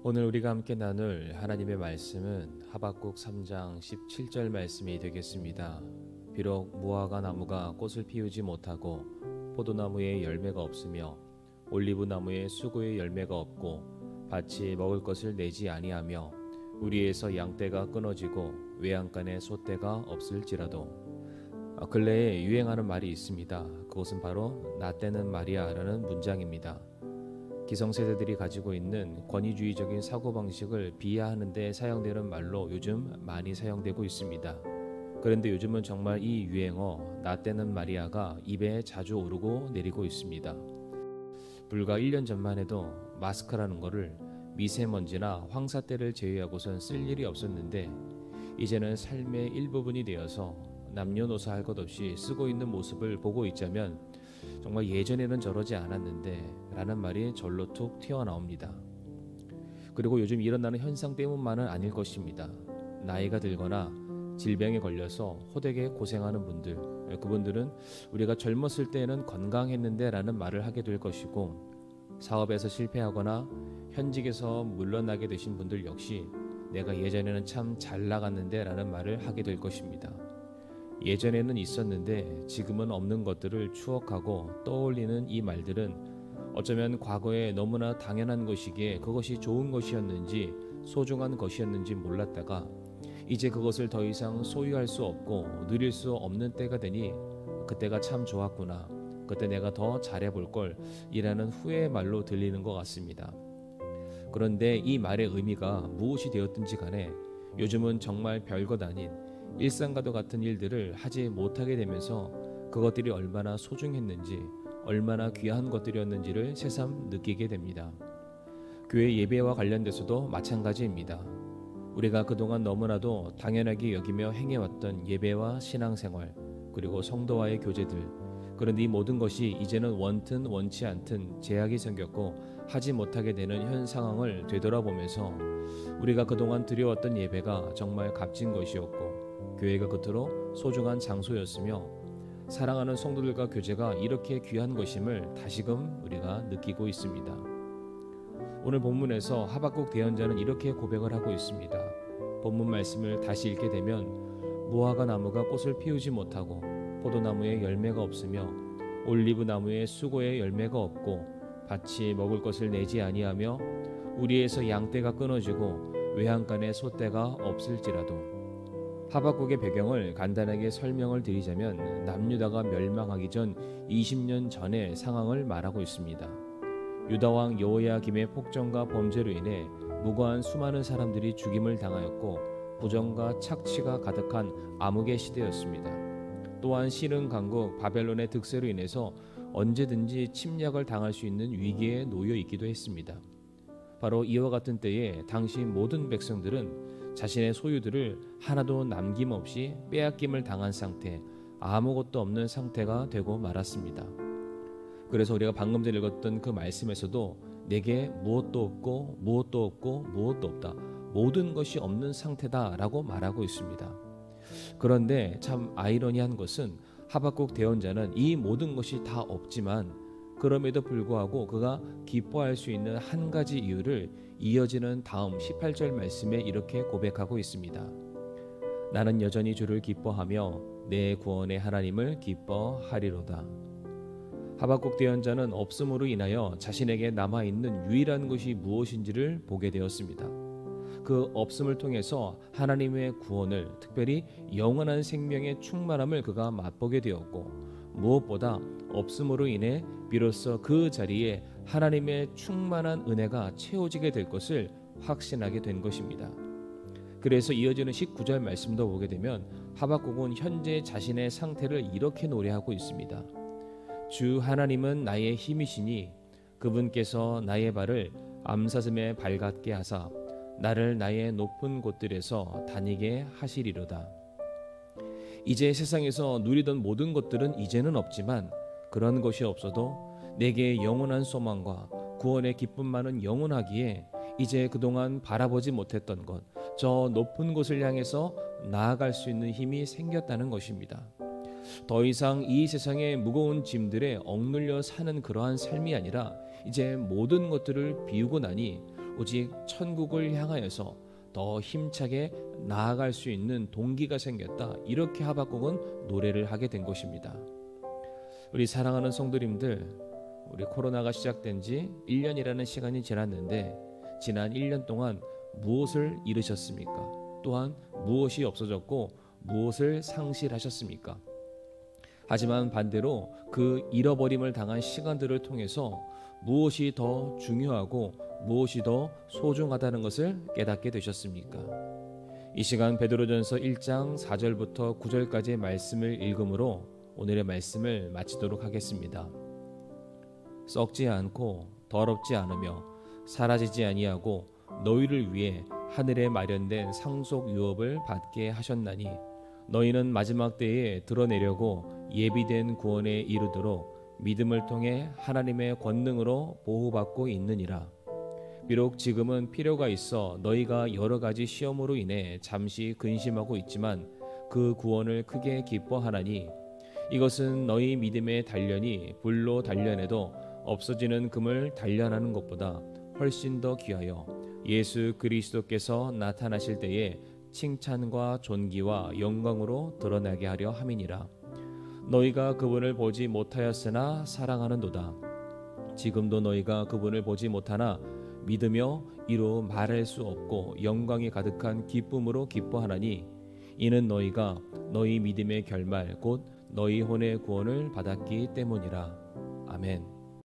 오늘 우리가 함께 나눌 하나님의 말씀은 하박국 3장 17절 말씀이 되겠습니다. 비록 무화과 나무가 꽃을 피우지 못하고 포도나무에 열매가 없으며 올리브 나무에 수고의 열매가 없고 밭이 먹을 것을 내지 아니하며 우리에서 양떼가 끊어지고 외양간에 솥대가 없을지라도. 근래에 유행하는 말이 있습니다. 그것은 바로 나 때는 말이야라는 문장입니다. 기성세대들이 가지고 있는 권위주의적인 사고방식을 비하하는 데 사용되는 말로 요즘 많이 사용되고 있습니다. 그런데 요즘은 정말 이 유행어 나 때는 말이야가 입에 자주 오르고 내리고 있습니다. 불과 1년 전만 해도 마스크라는 거를 미세먼지나 황사때를 제외하고선 쓸 일이 없었는데 이제는 삶의 일부분이 되어서 남녀노소 할 것 없이 쓰고 있는 모습을 보고 있자면 정말 예전에는 저러지 않았는데 라는 말이 절로 툭 튀어나옵니다. 그리고 요즘 일어나는 현상 때문만은 아닐 것입니다. 나이가 들거나 질병에 걸려서 호되게 고생하는 분들, 그분들은 우리가 젊었을 때는 건강했는데 라는 말을 하게 될 것이고, 사업에서 실패하거나 현직에서 물러나게 되신 분들 역시 내가 예전에는 참 잘 나갔는데 라는 말을 하게 될 것입니다. 예전에는 있었는데 지금은 없는 것들을 추억하고 떠올리는 이 말들은 어쩌면 과거에 너무나 당연한 것이기에 그것이 좋은 것이었는지 소중한 것이었는지 몰랐다가 이제 그것을 더 이상 소유할 수 없고 누릴 수 없는 때가 되니 그때가 참 좋았구나, 그때 내가 더 잘해볼 걸 이라는 후회의 말로 들리는 것 같습니다. 그런데 이 말의 의미가 무엇이 되었든지 간에 요즘은 정말 별것 아닌 일상과도 같은 일들을 하지 못하게 되면서 그것들이 얼마나 소중했는지, 얼마나 귀한 것들이었는지를 새삼 느끼게 됩니다. 교회 예배와 관련돼서도 마찬가지입니다. 우리가 그동안 너무나도 당연하게 여기며 행해왔던 예배와 신앙생활, 그리고 성도와의 교제들, 그런데 이 모든 것이 이제는 원튼 원치 않든 제약이 생겼고 하지 못하게 되는 현 상황을 되돌아보면서 우리가 그동안 드려왔던 예배가 정말 값진 것이었고 교회가 겉으로 소중한 장소였으며 사랑하는 성도들과 교제가 이렇게 귀한 것임을 다시금 우리가 느끼고 있습니다. 오늘 본문에서 하박국 대언자는 이렇게 고백을 하고 있습니다. 본문 말씀을 다시 읽게 되면 무화과 나무가 꽃을 피우지 못하고 포도나무에 열매가 없으며 올리브 나무에 수고에 열매가 없고 밭이 먹을 것을 내지 아니하며 우리에서 양떼가 끊어지고 외양간에 솥대가 없을지라도. 하박국의 배경을 간단하게 설명을 드리자면 남유다가 멸망하기 전 20년 전의 상황을 말하고 있습니다. 유다왕 여호야김의 폭정과 범죄로 인해 무고한 수많은 사람들이 죽임을 당하였고 부정과 착취가 가득한 암흑의 시대였습니다. 또한 신흥 강국 바벨론의 득세로 인해서 언제든지 침략을 당할 수 있는 위기에 놓여 있기도 했습니다. 바로 이와 같은 때에 당시 모든 백성들은 자신의 소유들을 하나도 남김없이 빼앗김을 당한 상태, 아무것도 없는 상태가 되고 말았습니다. 그래서 우리가 방금 전에 읽었던 그 말씀에서도 내게 무엇도 없고 무엇도 없고 무엇도 없다, 모든 것이 없는 상태다라고 말하고 있습니다. 그런데 참 아이러니한 것은 하박국 대언자는 이 모든 것이 다 없지만 그럼에도 불구하고 그가 기뻐할 수 있는 한 가지 이유를 이어지는 다음 18절 말씀에 이렇게 고백하고 있습니다. 나는 여전히 주를 기뻐하며 내 구원의 하나님을 기뻐하리로다. 하박국 대언자는 없음으로 인하여 자신에게 남아있는 유일한 것이 무엇인지를 보게 되었습니다. 그 없음을 통해서 하나님의 구원을, 특별히 영원한 생명의 충만함을 그가 맛보게 되었고 무엇보다 없음으로 인해 비로소 그 자리에 하나님의 충만한 은혜가 채워지게 될 것을 확신하게 된 것입니다. 그래서 이어지는 19절 말씀도 보게 되면 하박국은 현재 자신의 상태를 이렇게 노래하고 있습니다. 주 하나님은 나의 힘이시니 그분께서 나의 발을 암사슴에 발같게 하사 나를 나의 높은 곳들에서 다니게 하시리로다. 이제 세상에서 누리던 모든 것들은 이제는 없지만 그런 것이 없어도 내게 영원한 소망과 구원의 기쁨만은 영원하기에 이제 그동안 바라보지 못했던 것, 저 높은 곳을 향해서 나아갈 수 있는 힘이 생겼다는 것입니다. 더 이상 이 세상의 무거운 짐들에 억눌려 사는 그러한 삶이 아니라 이제 모든 것들을 비우고 나니 오직 천국을 향하여서 더 힘차게 나아갈 수 있는 동기가 생겼다. 이렇게 하박국은 노래를 하게 된 것입니다. 우리 사랑하는 성도님들, 우리 코로나가 시작된 지 1년이라는 시간이 지났는데 지난 1년 동안 무엇을 잃으셨습니까? 또한 무엇이 없어졌고 무엇을 상실하셨습니까? 하지만 반대로 그 잃어버림을 당한 시간들을 통해서 무엇이 더 중요하고 무엇이 더 소중하다는 것을 깨닫게 되셨습니까? 이 시간 베드로전서 1장 4절부터 9절까지의 말씀을 읽음으로 오늘의 말씀을 마치도록 하겠습니다. 썩지 않고 더럽지 않으며 사라지지 아니하고 너희를 위해 하늘에 마련된 상속 유업을 받게 하셨나니 너희는 마지막 때에 드러내려고 예비된 구원에 이르도록 믿음을 통해 하나님의 권능으로 보호받고 있느니라. 비록 지금은 필요가 있어 너희가 여러 가지 시험으로 인해 잠시 근심하고 있지만 그 구원을 크게 기뻐하나니 이것은 너희 믿음의 단련이 불로 단련해도 없어지는 금을 단련하는 것보다 훨씬 더 귀하여 예수 그리스도께서 나타나실 때에 칭찬과 존귀와 영광으로 드러나게 하려 함이니라. 너희가 그분을 보지 못하였으나 사랑하는도다. 지금도 너희가 그분을 보지 못하나 믿으며 이루 말할 수 없고 영광이 가득한 기쁨으로 기뻐하나니 이는 너희가 너희 믿음의 결말 곧 너희 혼의 구원을 받았기 때문이라. 아멘.